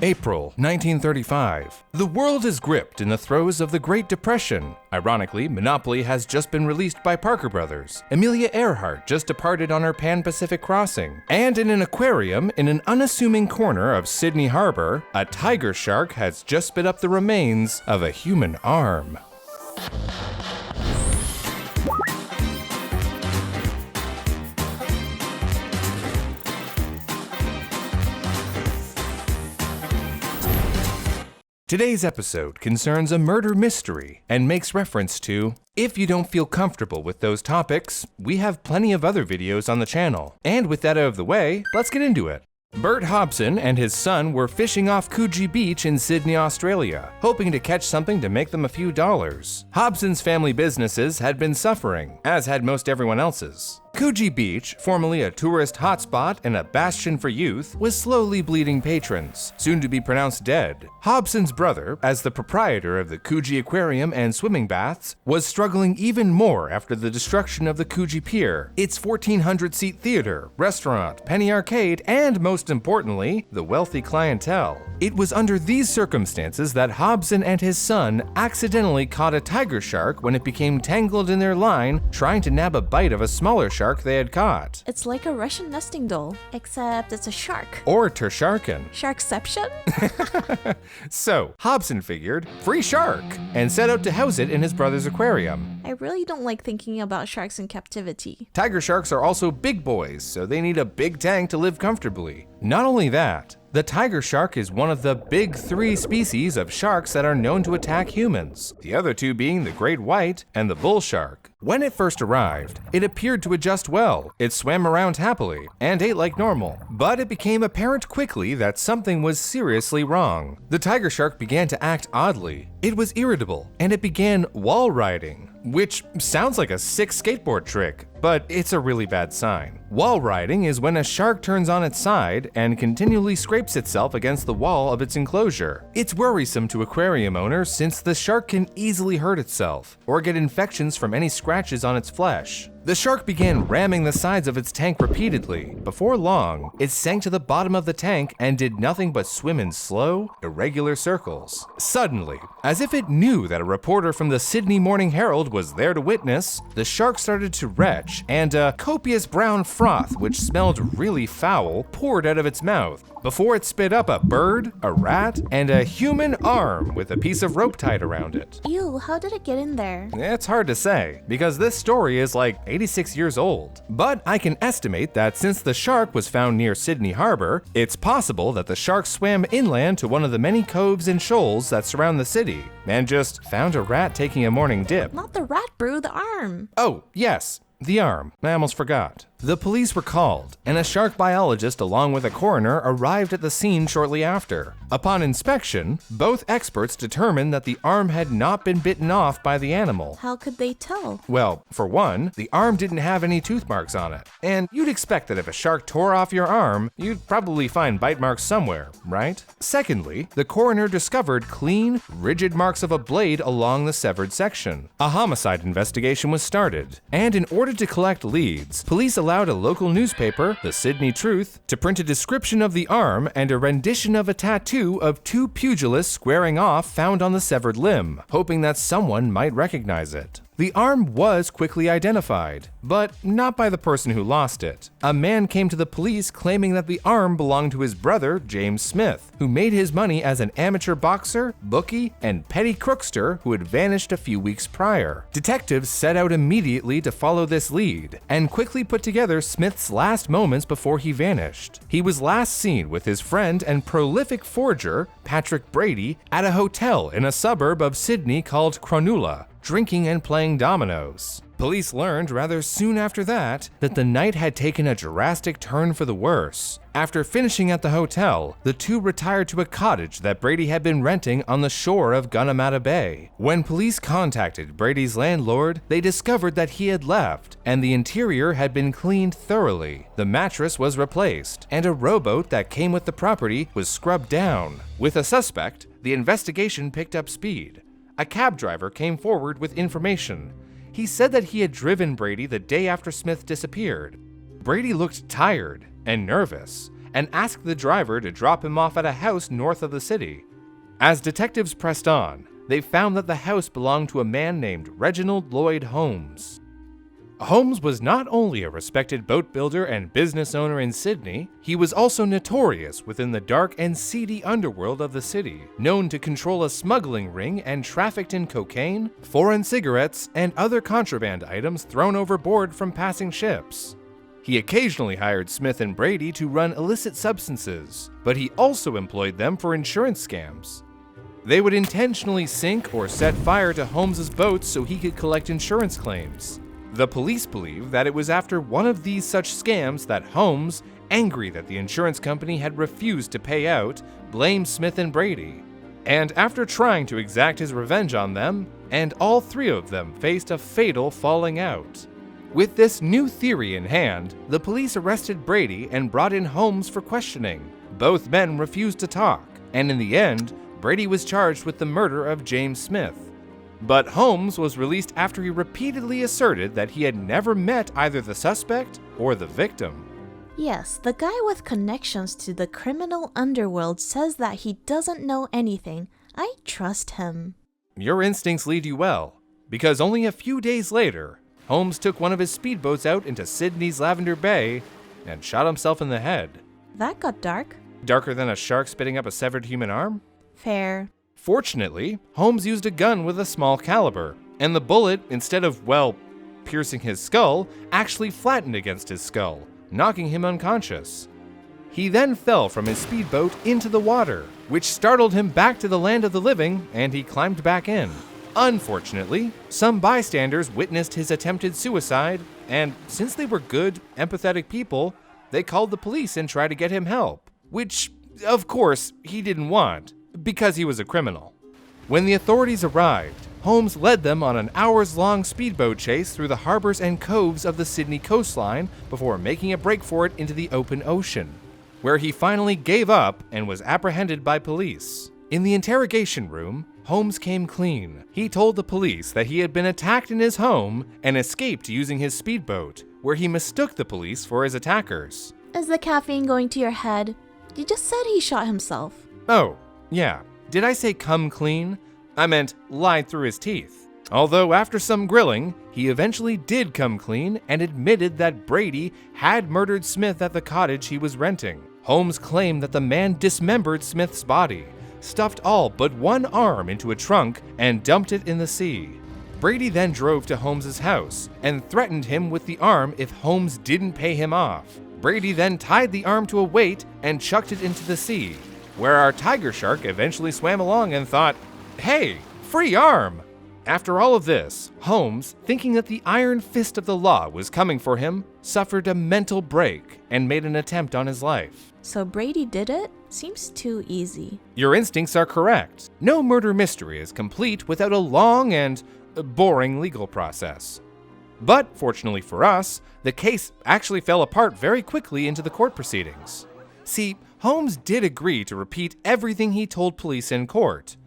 April 1935. The world is gripped in the throes of the Great Depression. Ironically, Monopoly has just been released by Parker Brothers. Amelia Earhart just departed on her Pan-Pacific crossing. And in an aquarium in an unassuming corner of Sydney Harbor, a tiger shark has just spit up the remains of a human arm. Today's episode concerns a murder mystery and makes reference to, if you don't feel comfortable with those topics, we have plenty of other videos on the channel. And with that out of the way, let's get into it. Bert Hobson and his son were fishing off Coogee Beach in Sydney, Australia, hoping to catch something to make them a few dollars. Hobson's family businesses had been suffering, as had most everyone else's. Coogee Beach, formerly a tourist hotspot and a bastion for youth, was slowly bleeding patrons, soon to be pronounced dead. Hobson's brother, as the proprietor of the Coogee Aquarium and swimming baths, was struggling even more after the destruction of the Coogee Pier, its 1,400-seat theater, restaurant, penny arcade, and most importantly, the wealthy clientele. It was under these circumstances that Hobson and his son accidentally caught a tiger shark when it became tangled in their line trying to nab a bite of a smaller shark they had caught. It's like a Russian nesting doll, except it's a shark. Or Tersharken. Sharkception? So, Hobson figured, free shark, and set out to house it in his brother's aquarium. I really don't like thinking about sharks in captivity. Tiger sharks are also big boys, so they need a big tank to live comfortably. Not only that, the tiger shark is one of the big three species of sharks that are known to attack humans, the other two being the great white and the bull shark. When it first arrived, it appeared to adjust well. It swam around happily and ate like normal. But it became apparent quickly that something was seriously wrong. The tiger shark began to act oddly. It was irritable, and it began wall riding, which sounds like a sick skateboard trick, but it's a really bad sign. Wall riding is when a shark turns on its side and continually scrapes itself against the wall of its enclosure. It's worrisome to aquarium owners since the shark can easily hurt itself or get infections from any scratches on its flesh. The shark began ramming the sides of its tank repeatedly. Before long, it sank to the bottom of the tank and did nothing but swim in slow, irregular circles. Suddenly, as if it knew that a reporter from the Sydney Morning Herald was there to witness, the shark started to retch, and a copious brown froth, which smelled really foul, poured out of its mouth, before it spit up a bird, a rat, and a human arm with a piece of rope tied around it. Ew, how did it get in there? It's hard to say, because this story is like 86 years old. But I can estimate that since the shark was found near Sydney Harbor, it's possible that the shark swam inland to one of the many coves and shoals that surround the city, and just found a rat taking a morning dip. Not the rat, Brew, the arm. Oh, yes, the arm. I almost forgot. The police were called, and a shark biologist along with a coroner arrived at the scene shortly after. Upon inspection, both experts determined that the arm had not been bitten off by the animal. How could they tell? Well, for one, the arm didn't have any tooth marks on it. And you'd expect that if a shark tore off your arm, you'd probably find bite marks somewhere, right? Secondly, the coroner discovered clean, rigid marks of a blade along the severed section. A homicide investigation was started, and in order to collect leads, police allowed a local newspaper, the Sydney Truth, to print a description of the arm and a rendition of a tattoo of two pugilists squaring off found on the severed limb, hoping that someone might recognize it. The arm was quickly identified, but not by the person who lost it. A man came to the police claiming that the arm belonged to his brother, James Smith, who made his money as an amateur boxer, bookie, and petty crookster who had vanished a few weeks prior. Detectives set out immediately to follow this lead, and quickly put together Smith's last moments before he vanished. He was last seen with his friend and prolific forger, Patrick Brady, at a hotel in a suburb of Sydney called Cronulla, drinking and playing dominoes. Police learned rather soon after that the night had taken a drastic turn for the worse. After finishing at the hotel, the two retired to a cottage that Brady had been renting on the shore of Gunnamatta Bay. When police contacted Brady's landlord, they discovered that he had left, and the interior had been cleaned thoroughly. The mattress was replaced, and a rowboat that came with the property was scrubbed down. With a suspect, the investigation picked up speed. A cab driver came forward with information. He said that he had driven Brady the day after Smith disappeared. Brady looked tired and nervous, and asked the driver to drop him off at a house north of the city. As detectives pressed on, they found that the house belonged to a man named Reginald Lloyd Holmes. Holmes was not only a respected boat builder and business owner in Sydney, he was also notorious within the dark and seedy underworld of the city, known to control a smuggling ring and trafficked in cocaine, foreign cigarettes, and other contraband items thrown overboard from passing ships. He occasionally hired Smith and Brady to run illicit substances, but he also employed them for insurance scams. They would intentionally sink or set fire to Holmes's boats so he could collect insurance claims. The police believe that it was after one of these such scams that Holmes, angry that the insurance company had refused to pay out, blamed Smith and Brady. And after trying to exact his revenge on them, and all three of them faced a fatal falling out. With this new theory in hand, the police arrested Brady and brought in Holmes for questioning. Both men refused to talk, and in the end, Brady was charged with the murder of James Smith. But Holmes was released after he repeatedly asserted that he had never met either the suspect or the victim. Yes, the guy with connections to the criminal underworld says that he doesn't know anything. I trust him. Your instincts lead you well, because only a few days later, Holmes took one of his speedboats out into Sydney's Lavender Bay and shot himself in the head. That got dark. Darker than a shark spitting up a severed human arm? Fair. Fortunately, Holmes used a gun with a small caliber, and the bullet, instead of, piercing his skull, actually flattened against his skull, knocking him unconscious. He then fell from his speedboat into the water, which startled him back to the land of the living, and he climbed back in. Unfortunately, some bystanders witnessed his attempted suicide, and since they were good, empathetic people, they called the police and tried to get him help, which, of course, he didn't want, because he was a criminal. When the authorities arrived, Holmes led them on an hours-long speedboat chase through the harbors and coves of the Sydney coastline before making a break for it into the open ocean, where he finally gave up and was apprehended by police. In the interrogation room, Holmes came clean. He told the police that he had been attacked in his home and escaped using his speedboat, where he mistook the police for his attackers. Is the caffeine going to your head? You just said he shot himself. Oh, yeah. Did I say come clean? I meant lied through his teeth. Although after some grilling, he eventually did come clean and admitted that Brady had murdered Smith at the cottage he was renting. Holmes claimed that the man dismembered Smith's body, stuffed all but one arm into a trunk, and dumped it in the sea. Brady then drove to Holmes's house and threatened him with the arm if Holmes didn't pay him off. Brady then tied the arm to a weight and chucked it into the sea, where our tiger shark eventually swam along and thought, hey, free arm! After all of this, Holmes, thinking that the iron fist of the law was coming for him, suffered a mental break and made an attempt on his life. So Brady did it? Seems too easy. Your instincts are correct. No murder mystery is complete without a long and boring legal process. But fortunately for us, the case actually fell apart very quickly into the court proceedings. See, Holmes did agree to repeat everything he told police in court,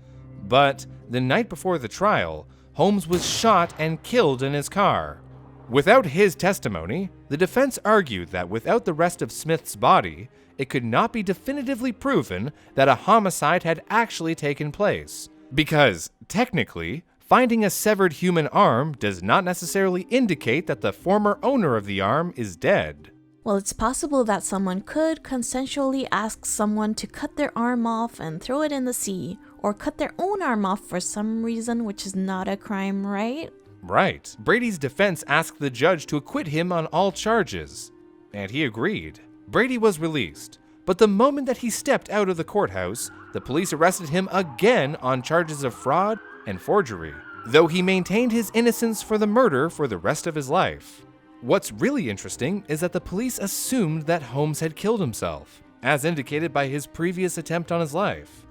but the night before the trial, Holmes was shot and killed in his car. Without his testimony, the defense argued that without the rest of Smith's body, it could not be definitively proven that a homicide had actually taken place, because, technically, finding a severed human arm does not necessarily indicate that the former owner of the arm is dead. Well, it's possible that someone could consensually ask someone to cut their arm off and throw it in the sea, or cut their own arm off for some reason, which is not a crime, right? Right. Brady's defense asked the judge to acquit him on all charges, and he agreed. Brady was released, but the moment that he stepped out of the courthouse, the police arrested him again on charges of fraud and forgery, though he maintained his innocence for the murder for the rest of his life. What's really interesting is that the police assumed that Holmes had killed himself, as indicated by his previous attempt on his life.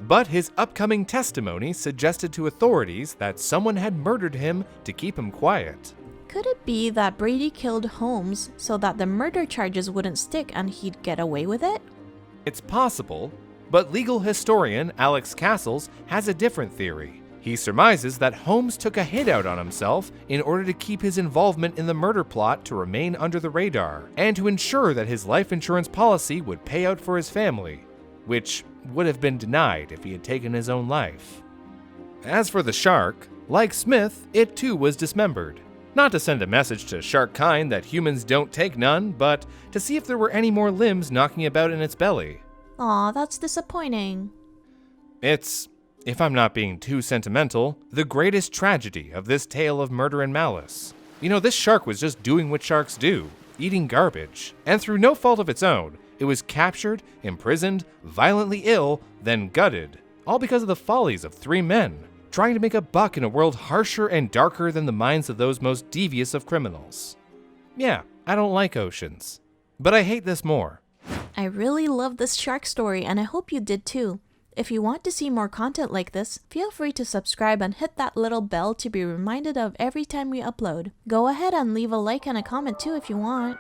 But his upcoming testimony suggested to authorities that someone had murdered him to keep him quiet. Could it be that Brady killed Holmes so that the murder charges wouldn't stick and he'd get away with it? It's possible, but legal historian Alex Castles has a different theory. He surmises that Holmes took a hit out on himself in order to keep his involvement in the murder plot to remain under the radar, and to ensure that his life insurance policy would pay out for his family, which would have been denied if he had taken his own life. As for the shark, like Smith, it too was dismembered. Not to send a message to shark kind that humans don't take none, but to see if there were any more limbs knocking about in its belly. Aw, that's disappointing. It's, if I'm not being too sentimental, the greatest tragedy of this tale of murder and malice. You know, this shark was just doing what sharks do, eating garbage, and through no fault of its own, it was captured, imprisoned, violently ill, then gutted, all because of the follies of 3 men, trying to make a buck in a world harsher and darker than the minds of those most devious of criminals. Yeah, I don't like oceans, but I hate this more. I really love this shark story, and I hope you did too. If you want to see more content like this, feel free to subscribe and hit that little bell to be reminded of every time we upload. Go ahead and leave a like and a comment too if you want.